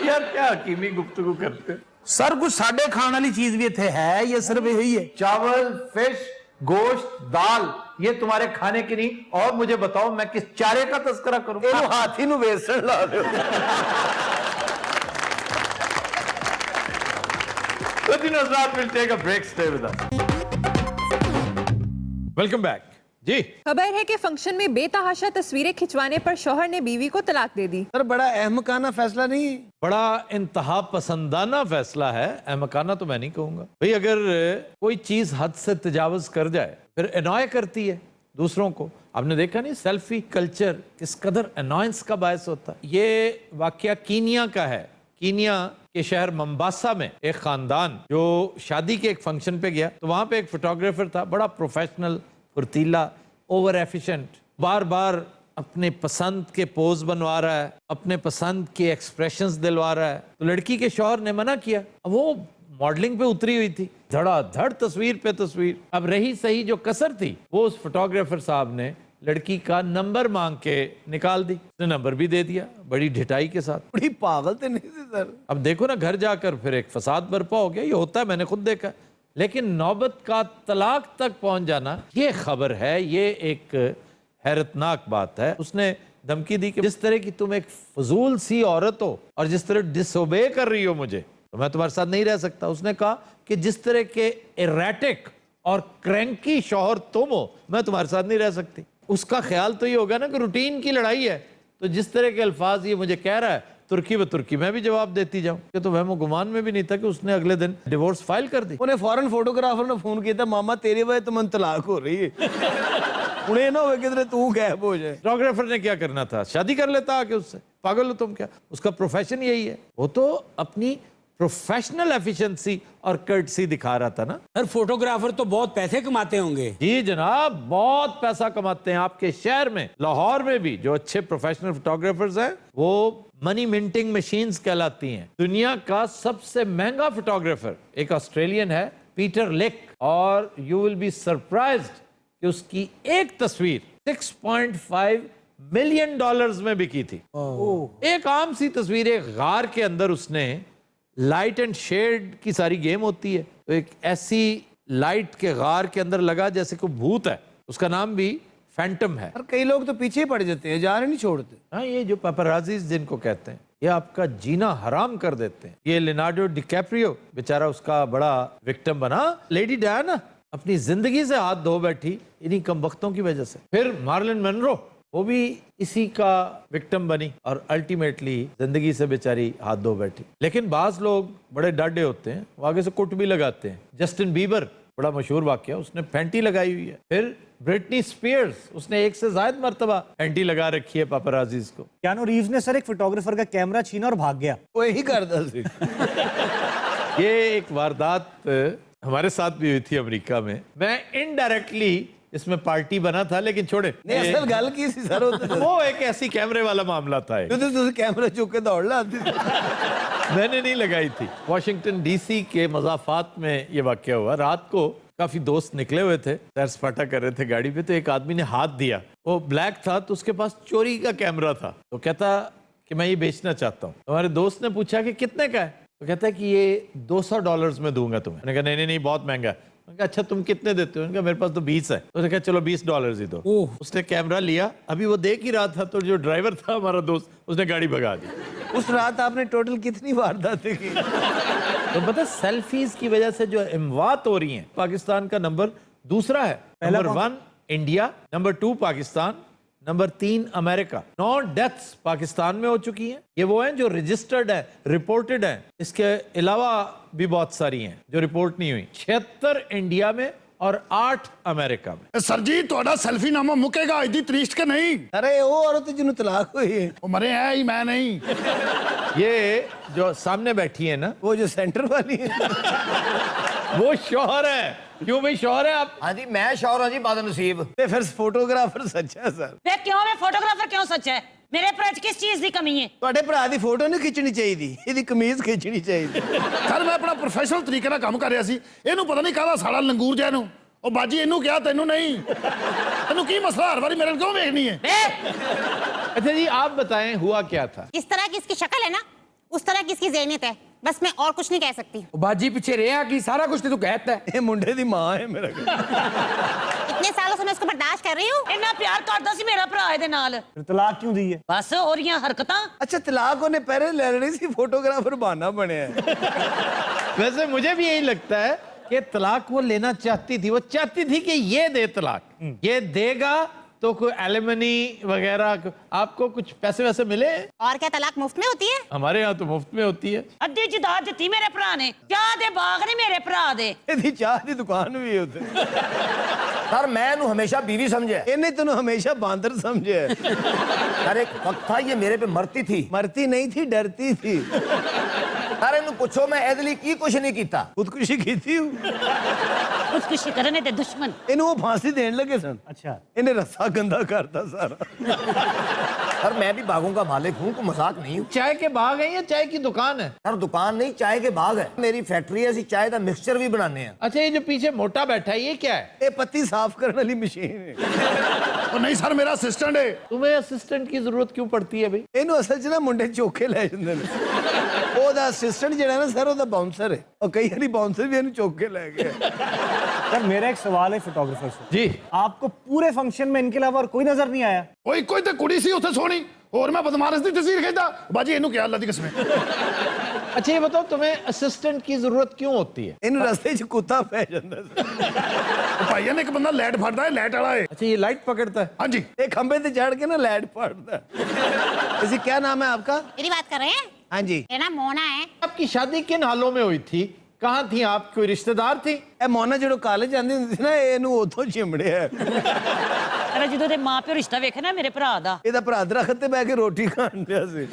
Speaker 1: यार क्या हकीमी गुफ्तगू करते हो?
Speaker 6: ਸਰ ਕੁਝ ਸਾਡੇ ਖਾਣ ਵਾਲੀ ਚੀਜ਼ ਵੀ ਇੱਥੇ ਹੈ ਜਾਂ ਸਿਰਫ ਇਹੀ ਹੈ?
Speaker 1: चावल, फिश, गोश्त, दाल, ये तुम्हारे खाने की नहीं। और मुझे बताओ मैं किस चारे का तस्करा करूं?
Speaker 2: ਇਹਨੂੰ ਹਾਥੀ ਨੂੰ ਵੇਸਣ ਲਾ ਦਿਓ।
Speaker 1: We'll take a break. Stay with us. Welcome back. जी,
Speaker 8: खबर है कि फंक्शन में बेतहाशा तस्वीरें खिंचवाने पर शौहर ने बीवी को तलाक दे दी।
Speaker 2: सर बड़ा अहमकाना फैसला नहीं?
Speaker 1: बड़ा इंतहा पसंदाना फैसला है। अहमकाना तो मैं नहीं कहूंगा भाई, अगर कोई चीज हद से तजावज कर जाए फिर एनॉय करती है दूसरों को। आपने देखा नहीं सेल्फी कल्चर किस कदर एनॉयंस का बायस होता है। ये वाकया कीनिया का है। कीनिया के शहर मंबासा में एक खानदान जो शादी के एक फंक्शन पे गया, तो वहां पे एक फोटोग्राफर था, बड़ा प्रोफेशनल, फुर्तीला, ओवर एफिशिएंट, बार बार अपने पसंद के पोज बनवा रहा है, अपने पसंद के एक्सप्रेशंस दिलवा रहा है। तो लड़की के शौहर ने मना किया। अब वो मॉडलिंग पे उतरी हुई थी, धड़ाधड़ तस्वीर पे तस्वीर। अब रही सही जो कसर थी, वो उस फोटोग्राफर साहब ने लड़की का नंबर मांग के निकाल दी। उसने नंबर भी दे दिया बड़ी ढिठाई के साथ।
Speaker 2: बड़ी पागल तो नहीं थी सर?
Speaker 1: अब देखो ना, घर जाकर फिर एक फसाद बर्पा हो गया। ये होता है, मैंने खुद देखा। लेकिन नौबत का तलाक तक पहुंच जाना, ये खबर है, ये एक हैरतनाक बात है। उसने धमकी दी कि जिस तरह की तुम एक फजूल सी औरत हो और जिस तरह डिसोबे कर रही हो मुझे, तो मैं तुम्हारे साथ नहीं रह सकता। उसने कहा कि जिस तरह के इरेटिक और क्रैंकी शौहर तुम हो, मैं तुम्हारे साथ नहीं रह सकती। उसका ख्याल तो ये होगा ना कि रूटीन की लड़ाई है, तो जिस तरह के अल्फाज ये मुझे कह रहा है, तुर्की व तुर्की मैं भी जवाब देती जाऊं। कि तो वहमो गुमान में भी नहीं था कि उसने अगले दिन डिवोर्स फाइल कर दी।
Speaker 2: उन्हें फॉरेन फोटोग्राफर ने फोन किया था, मामा तेरी वजह तो मन तलाक हो रही है। उन्हें ना हो किधर तू गैप हो जाए।
Speaker 1: फोटोग्राफर ने क्या करना था, शादी कर लेता आके उससे। पागल हो तुम क्या? उसका प्रोफेशन यही है। वो तो अपनी प्रोफेशनल एफिशिएंसी और कर्टसी दिखा रहा था ना।
Speaker 3: सर फोटोग्राफर तो बहुत पैसे कमाते होंगे।
Speaker 1: जी जनाब, बहुत पैसा कमाते हैं। आपके शहर में, लाहौर में भी जो अच्छे प्रोफेशनल फोटोग्राफर्स हैं, वो मनी मिंटिंग मशीन्स कहलाती हैं। दुनिया का सबसे महंगा फोटोग्राफर एक ऑस्ट्रेलियन है, पीटर लिक, और यू विल बी सरप्राइज्ड कि उसकी एक तस्वीर 6.5 मिलियन डॉलर्स में बिकी थी। एक आम सी तस्वीर, एक गार के अंदर उसने, लाइट एंड शेड की सारी गेम होती है, तो एक ऐसी लाइट के गार के अंदर लगा जैसे कोई भूत है। उसका नाम भी फैंटम है।
Speaker 2: और कई लोग तो पीछे ही पड़ जाते हैं, जाने नहीं छोड़ते।
Speaker 1: हाँ, ये जो पेपराजीज जिनको कहते हैं, ये आपका जीना हराम कर देते हैं। ये लियोनार्डो डिकैप्रियो बेचारा उसका बड़ा विक्टिम बना। लेडी डायना अपनी जिंदगी से हाथ धो बैठी इन्हीं कमबख्तों की वजह से। फिर मार्लिन मनरो, वो भी इसी का विक्टिम बनी और अल्टीमेटली जिंदगी से बेचारी हाथ धो बैठी। लेकिन बाज लोग बड़े डाडे होते हैं, वो आगे से कुट भी लगाते हैं। जस्टिन बीबर, बड़ा मशहूर वाकया, उसने फैंटी लगाई हुई है। फिर ब्रिटनी स्पीयर्स, उसने एक से ज्यादा मर्तबा फैंटी लगा रखी है पापराजीज को।
Speaker 9: कियानू रीव्स ने सर एक फोटोग्राफर का कैमरा छीना और भाग गया।
Speaker 2: वो यही करता सी।
Speaker 1: ये एक वारदात हमारे साथ भी हुई थी अमेरिका में। मैं इनडायरेक्टली इसमें पार्टी बना था, लेकिन छोड़े।
Speaker 2: नहीं असल गल की सी सर,
Speaker 1: वो एक ऐसी कैमरे वाला मामला था।
Speaker 2: तो कैमरा चुक के दौड़ लाती थी।
Speaker 1: मैंने नहीं लगाई थी। वॉशिंगटन डीसी के मज़ाफात में ये वाकया हुआ। रात को काफी दोस्त निकले हुए थे, सैर सपाटा कर रहे थे गाड़ी पे, तो एक आदमी ने हाथ दिया। वो ब्लैक था, तो उसके पास चोरी का कैमरा था। तो कहता कि मैं ये बेचना चाहता हूँ। हमारे दोस्त ने पूछा कि कितने का है, तो कहता है कि ये $200 में दूंगा तुम्हें। मैंने कहा नहीं नहीं नहीं, बहुत महंगा है। मैंने कहा अच्छा तुम कितने देते हो? उन्होंने कहा मेरे पास तो 20 है। उसने कहा चलो $20 ही दो। उसने कैमरा लिया, अभी वो देख ही रहा था तो जो ड्राइवर था हमारा दोस्त, उसने गाड़ी भगा दी।
Speaker 2: उस रात आपने टोटल कितनी वारदातें की?
Speaker 1: तो पता सेल्फीज की वजह से जो अमवात हो रही हैं, पाकिस्तान का नंबर दूसरा है। Number 1 India, number 2 Pakistan, number 3 America. 9 deaths Pakistan में हो चुकी हैं। ये वो हैं जो रजिस्टर्ड है, रिपोर्टेड है। इसके अलावा भी बहुत सारी हैं जो रिपोर्ट नहीं हुई। 76 इंडिया में और 8 अमेरिका में।
Speaker 5: सर जी ਤੁਹਾਡਾ ਸੈਲਫੀ ਨਾਮਾ ਮੁੱਕੇਗਾ ਅੱਜ ਦੀ ਤਰੀਕ ਕੇ ਨਹੀਂ?
Speaker 2: अरे वो औरत जिन्हों तलाक हुई है,
Speaker 5: ਉਹ ਮਰੇ ਹੈ ਹੀ ਮੈਂ ਨਹੀਂ।
Speaker 1: ये जो सामने बैठी है ना,
Speaker 2: वो जो सेंटर वाली है,
Speaker 1: वो शौहर है। क्यों भाई शौहर है आप?
Speaker 10: हाँ जी मैं शौहर हाँ जी बदनसीब।
Speaker 2: ते फिर फोटोग्राफर सच है सर।
Speaker 7: ਵੇ ਕਿਉਂ ਵੇ ਫੋਟੋਗ੍ਰਾਫਰ ਕਿਉਂ ਸੱਚ ਹੈ? ਮੇਰੇ ਭਰਾ 'ਚ ਕਿਸ ਚੀਜ਼ ਦੀ ਕਮੀ ਹੈ?
Speaker 2: ਤੁਹਾਡੇ ਭਰਾ ਦੀ ਫੋਟੋ ਨਹੀਂ ਖਿੱਚਣੀ ਚਾਹੀਦੀ, ਇਹਦੀ ਕਮੀਜ਼ ਖਿੱਚਣੀ ਚਾਹੀਦੀ।
Speaker 5: ਸਰ ਮੈਂ ਆਪਣਾ ਪ੍ਰੋਫੈਸ਼ਨਲ ਤਰੀਕੇ ਨਾਲ ਕੰਮ ਕਰ ਰਿਹਾ ਸੀ, ਇਹਨੂੰ ਪਤਾ ਨਹੀਂ ਕਾਹਦਾ ਸਾਲਾ ਲੰਗੂਰ ਜਿਹਾ ਨੂੰ। ਉਹ ਬਾਜੀ ਇਹਨੂੰ ਕਿਹਾ ਤੈਨੂੰ ਨਹੀਂ। ਤੈਨੂੰ ਕੀ ਮਸਲਾ ਹਰ ਵਾਰੀ ਮੇਰੇ ਨਾਲ ਕਿਉਂ ਵੇਖਣੀ ਹੈ?
Speaker 1: अच्छा जी आप बताएं हुआ क्या था?
Speaker 11: इस तरह की इसकी शक्ल है ना, उस तरह की इसकी ज़हनियत है। बस मैं और कुछ नहीं कह सकती।
Speaker 6: ਬਾਜੀ ਪਿੱਛੇ ਰਿਹਾ ਕੀ ਸਾਰਾ ਕੁਝ ਤੇ ਤੂੰ ਕਹਿਤਾ ਹੈ।
Speaker 2: ਇਹ ਮੁੰਡੇ ਦੀ ਮਾਂ ਹੈ ਮੇਰਾ।
Speaker 11: इतने सालों से मैं उसको बर्दाश्त कर रही हूँ।
Speaker 7: ਇੰਨਾ ਪਿਆਰ ਕਰਦਾ ਸੀ ਮੇਰਾ ਭਰਾ ਇਹਦੇ ਨਾਲ।
Speaker 9: फिर तलाक क्यों दी है?
Speaker 7: ਬਸ ਉਹਦੀਆਂ ਹਰਕਤਾਂ।
Speaker 2: ਅੱਛਾ ਤਲਾਕ ਉਹਨੇ ਪਹਿਲੇ ਲੈ ਲੈਣੀ ਸੀ, ਫੋਟੋਗ੍ਰਾਫਰ ਬਹਾਨਾ ਬਣਿਆ ਹੈ।
Speaker 1: वैसे मुझे भी यही लगता है कि तलाक वो लेना चाहती थी। वो चाहती थी कि ये दे तलाक, ये देगा तो कोई एलिमनी वगैरह आपको कुछ पैसे वैसे मिले।
Speaker 11: और क्या तलाक मुफ्त में होती है?
Speaker 1: हमारे यहाँ तो मुफ्त में होती है।
Speaker 7: ਅੱਧੀ ਜਦਾਦ ਦਿੱਤੀ ਮੇਰੇ ਭਰਾ ਨੇ। ਚਾਹ ਦੇ ਬਾਗ ਨੇ ਮੇਰੇ ਭਰਾ ਦੇ।
Speaker 2: ਇਹਦੀ ਚਾਹ ਦੀ ਦੁਕਾਨ ਵੀ ਹੈ ਉੱਥੇ।
Speaker 10: सर मैं इन्हू हमेशा बीवी समझे।
Speaker 2: ਇਹਨੇ ਤੈਨੂੰ ਹਮੇਸ਼ਾ ਬਾਂਦਰ ਸਮਝਿਆ ਹੈ।
Speaker 10: सर एक वक्त था ये मेरे पे मरती थी।
Speaker 2: ਮਰਤੀ ਨਹੀਂ ਥੀ, ਡਰਤੀ थी।
Speaker 10: सर इन्हू पूछो मैं ਇਹਦੇ ਲਈ ਕੀ ਕੁਛ ਨਹੀਂ ਕੀਤਾ।
Speaker 2: ਖੁਦਕੁਸ਼ੀ ਕੀਤੀ ਹੂੰ।
Speaker 7: ਖੁਦਕੁਸ਼ੀ ਕਰਨੇ ਦੇ ਦੁਸ਼ਮਨ।
Speaker 2: ਇਹਨੂੰ ਉਹ ਫਾਂਸੀ ਦੇਣ ਲੱਗੇ ਸਨ।
Speaker 9: अच्छा,
Speaker 2: ਇਹਨੇ ਰੱਸਾ ਗੰਦਾ ਕਰਤਾ ਸਾਰਾ।
Speaker 10: सर मैं भी बागों का मालिक हूँ, कोई मजाक नहीं हूँ।
Speaker 1: चाय के बाग है या चाय की दुकान है?
Speaker 10: सर दुकान नहीं चाय के बाग है। मेरी फैक्ट्री है, ਅਸੀਂ ਚਾय ਦਾ मिक्सचर भी बनाने हैं।
Speaker 1: अच्छा ये जो पीछे मोटा बैठा है ये क्या है?
Speaker 2: ਇਹ ਪੱਤੀ ਸਾਫ਼ ਕਰਨ ਵਾਲੀ ਮਸ਼ੀਨ ਹੈ।
Speaker 5: ਉਹ ਨਹੀਂ ਸਰ ਮੇਰਾ ਅਸਿਸਟੈਂਟ ਹੈ।
Speaker 1: तुम्हें असिस्टेंट की जरूरत क्यों पड़ती है भाई?
Speaker 2: ਇਹਨੂੰ ਅਸਲ 'ਚ ਨਾ ਮੁੰਡੇ ਚੋਕੇ ਲੈ ਜਾਂਦੇ ਨੇ। ਉਹਦਾ ਅਸਿਸਟੈਂਟ ਜਿਹੜਾ ਨਾ ਸਰ, ਉਹਦਾ ਬਾਉਂਸਰ ਹੈ। ਉਹ ਕਈ ਵਾਰੀ ਬਾਉਂਸਰ ਵੀ ਇਹਨੂੰ ਚੁੱਕ ਕੇ ਲੈ ਗਿਆ।
Speaker 9: सर मेरा एक सवाल है फोटोग्राफर से।
Speaker 1: जी
Speaker 9: आपको पूरे फंक्शन में इनके अलावा और कोई नजर नहीं आया?
Speaker 5: ਉਹ ਇੱਕੋ ਹੀ ਤੇ ਕੁੜੀ ਸੀ ਉੱਥੇ ਸੋਹਣੀ, ਹੋਰ ਮੈਂ ਬਦਮਾਸ਼ ਦੀ ਤਸਵੀਰ ਖਿੱਚਦਾ। ਬਾਜੀ ਇਹਨੂੰ ਕਿਹਾ ਅੱਲਾ ਦੀ ਕਸਮ।
Speaker 1: अच्छा ये बताओ तुम्हें असिस्टेंट की जरूरत क्यों होती है?
Speaker 2: ਇਹਨੂੰ ਰਸਤੇ 'ਚ ਕੁੱਤਾ ਪੈ ਜਾਂਦਾ ਸੀ।
Speaker 5: ਉਹ ਭਾਈਆਂ ਨੇ ਇੱਕ ਬੰਦਾ ਲਾਈਟ ਫੜਦਾ ਹੈ, ਲਾਈਟ ਵਾਲਾ ਹੈ।
Speaker 1: अच्छा ये लाइट पकड़ता है?
Speaker 5: ਹਾਂਜੀ
Speaker 2: ਇਹ ਖੰਭੇ ਤੇ ਚੜ ਕੇ ਨਾ ਲਾਈਟ ਫੜਦਾ। इसी क्या नाम है आपका?
Speaker 11: मेरी बात कर रहे हैं?
Speaker 2: हाँ जी।
Speaker 11: मेरा नाम मोना है।
Speaker 1: आपकी शादी किन हालों में हुई थी? कहाँ थी आप? कोई रिश्तेदार थी?
Speaker 2: ਇਹ ਮੋਨਾ ਜਦੋਂ ਕਾਲਜ ਜਾਂਦੀ ਹੁੰਦੀ ਸੀ ਨਾ, ਇਹਨੂੰ ਉੱਥੋਂ ਚਿਮੜਿਆ।
Speaker 7: ਅਰੇ ਜਦੋਂ ਦੇ ਮਾਂ ਪਿਓ ਰਿਸ਼ਤਾ ਵੇਖੇ ਨਾ ਮੇਰੇ ਭਰਾ ਦਾ।
Speaker 2: ਇਹਦਾ ਭਰਾ ਦਰਖਤ ਤੇ ਬਹਿ ਕੇ ਰੋਟੀ ਖਾਣ ਡਿਆ ਸੀ।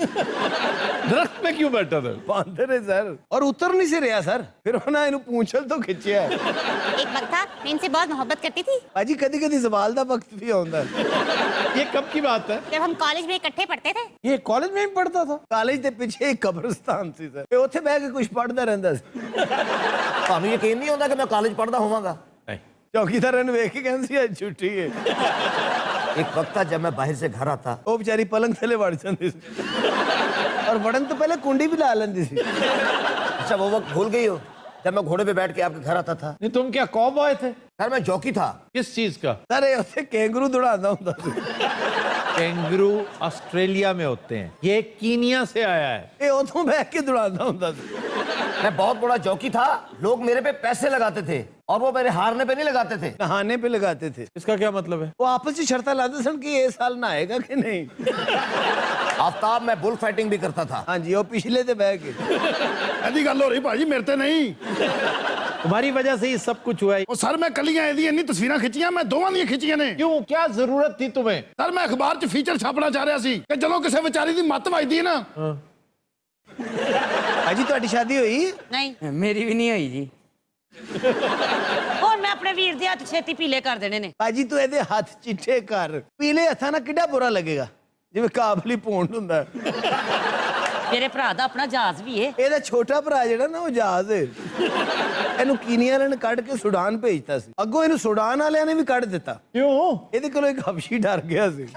Speaker 1: दरख्त में क्यों बैठा था?
Speaker 2: ਬਾਂਦਰ ਹੈ ਸਰ, ਔਰ ਉਤਰ ਨਹੀਂ ਸੀ ਰਿਹਾ ਸਰ। ਫਿਰ ਉਹਨਾਂ ਇਹਨੂੰ ਪੂੰਛਲ ਤੋਂ ਖਿੱਚਿਆ।
Speaker 11: एक वक्त था मैं इनसे बहुत मोहब्बत करती थी।
Speaker 2: ਭਾਜੀ ਕਦੀ ਕਦੀ ਸਵਾਲ ਦਾ ਵਕਤ ਵੀ ਆਉਂਦਾ।
Speaker 1: ये कब की बात है?
Speaker 11: जब हम कॉलेज में इकट्ठे पढ़ते थे।
Speaker 1: ये कॉलेज में ही पढ़ता था?
Speaker 2: ਕਾਲਜ ਦੇ ਪਿੱਛੇ ਇੱਕ ਕਬਰਸਤਾਨ ਸੀ ਸਰ, ਇਹ ਉੱਥੇ ਬਹਿ ਕੇ ਕੁਝ ਪੜ੍ਹਦਾ ਰਹਿੰਦਾ ਸੀ।
Speaker 10: ਤੁਹਾਨੂੰ ਯਕੀਨ ਨਹੀਂ ਹੁੰਦਾ ਕਿ ਮੈਂ ਕਾਲਜ ਪੜ੍ਹਦਾ ਹੋਵਾਂਗਾ।
Speaker 1: नहीं।
Speaker 2: ਚੌਕੀਦਾਰ ਨੂੰ ਵੇਖ ਕੇ ਕਹਿੰਦੇ ਸੀ ਅੱਜ ਛੁੱਟੀ ਹੈ।
Speaker 10: एक वक्त था जब मैं बाहर से घर आता।
Speaker 2: ਉਹ ਵਿਚਾਰੀ ਪਲੰਗ ਥੱਲੇ ਵੜ ਜਾਂਦੀ ਸੀ, ਔਰ ਵੜਨ ਤੋਂ ਪਹਿਲੇ ਕੁੰਡੀ ਵੀ ਲਾ ਲੈਂਦੀ ਸੀ।
Speaker 10: अच्छा वो वक्त भूल गई हो जब मैं घोड़े पे बैठ के आपके घर आता था?
Speaker 1: नहीं तुम क्या कॉबॉय थे?
Speaker 10: सर मैं जॉकी था।
Speaker 1: किस चीज का?
Speaker 2: ਸਰ ਇਹ ਉੱਥੇ ਕੈਂਗਰੂ ਦੌੜਾਉਂਦਾ ਹੁੰਦਾ ਸੀ।
Speaker 1: कैंगरू ऑस्ट्रेलिया में होते हैं, ये कीनिया से आया है।
Speaker 2: ਇਹ ਉੱਥੋਂ ਬਹਿ ਕੇ ਦੌੜਾਉਂਦਾ ਹੁੰਦਾ ਸੀ।
Speaker 10: मैं बहुत बड़ा जॉकी था, लोग मेरे पे पैसे लगाते थे और वो मेरे हारने पे नहीं लगाते थे।
Speaker 2: नहाने पे लगाते थे।
Speaker 1: इसका क्या मतलब है?
Speaker 2: वो आपस में शर्ता लाते सन कि ये साल नहाएगा कि नहीं।
Speaker 10: आफ्ताब मैं बुल फाइटिंग भी करता था।
Speaker 2: हाँ जी, वो पिछले ते बह के।
Speaker 5: ਇਹਦੀ ਗੱਲ ਹੋ ਰਹੀ ਭਾਜੀ, ਮੇਰੇ ਤੇ ਨਹੀਂ।
Speaker 1: तुम्हारी वजह से ये सब कुछ हुआ है।
Speaker 5: ਉਹ ਸਰ ਮੈਂ ਕੱਲੀਆਂ ਇਹਦੀਆਂ ਇੰਨੀ ਤਸਵੀਰਾਂ ਖਿੱਚੀਆਂ, ਮੈਂ ਦੋਵਾਂ ਦੀਆਂ ਖਿੱਚੀਆਂ ਨੇ।
Speaker 1: क्यों, क्या जरूरत थी तुम्हें?
Speaker 5: ਸਰ ਮੈਂ ਅਖਬਾਰ 'ਚ ਫੀਚਰ ਛਾਪਣਾ ਚਾਹ ਰਿਹਾ ਸੀ ਕਿ ਜਦੋਂ ਕਿਸੇ ਵਿਚਾਰੀ ਦੀ ਮੱਤ ਵੱਜਦੀ ਹੈ ਨਾ।
Speaker 2: अजी ਤੁਹਾਡੀ शादी हुई?
Speaker 7: ਨਹੀਂ
Speaker 6: ਮੇਰੀ ਵੀ ਨਹੀਂ ਹੋਈ ਜੀ।
Speaker 7: ਹੁਣ ਮੈਂ ਆਪਣੇ ਵੀਰ ਦੇ ਹੱਥ ਛੇਤੀ ਪੀਲੇ ਕਰ ਦੇਣੇ ਨੇ।
Speaker 2: ਭਾਜੀ ਤੂੰ ਇਹਦੇ ਹੱਥ ਚਿੱਠੇ ਕਰ, ਪੀਲੇ ਹੱਥਾਂ ਨਾਲ ਕਿੱਡਾ ਬੁਰਾ ਲੱਗੇਗਾ, ਜਿਵੇਂ ਕਾਬਲੀ ਪੌਂਡ ਹੁੰਦਾ।
Speaker 7: ਮੇਰੇ ਭਰਾ ਦਾ ਆਪਣਾ ਜਹਾਜ਼ ਵੀ ਏ।
Speaker 2: ਇਹਦਾ ਛੋਟਾ ਭਰਾ ਜਿਹੜਾ ਨਾ, ਉਹ ਜਹਾਜ਼ ਹੈ। ਇਹਨੂੰ ਕੀਨੀਆ ਵਾਲਿਆਂ ਨੇ ਕੱਢ ਕੇ ਸੁਡਾਨ ਭੇਜਤਾ ਸੀ, ਅੱਗੋਂ ਇਹਨੂੰ ਸੁਡਾਨ ਵਾਲਿਆਂ ਨੇ ਵੀ ਕੱਢ ਦਿੱਤਾ।
Speaker 1: क्यों?
Speaker 2: ਇਹਦੇ ਕੋਲੋਂ ਇੱਕ ਹਬਸ਼ੀ ਡਰ ਗਿਆ ਸੀ।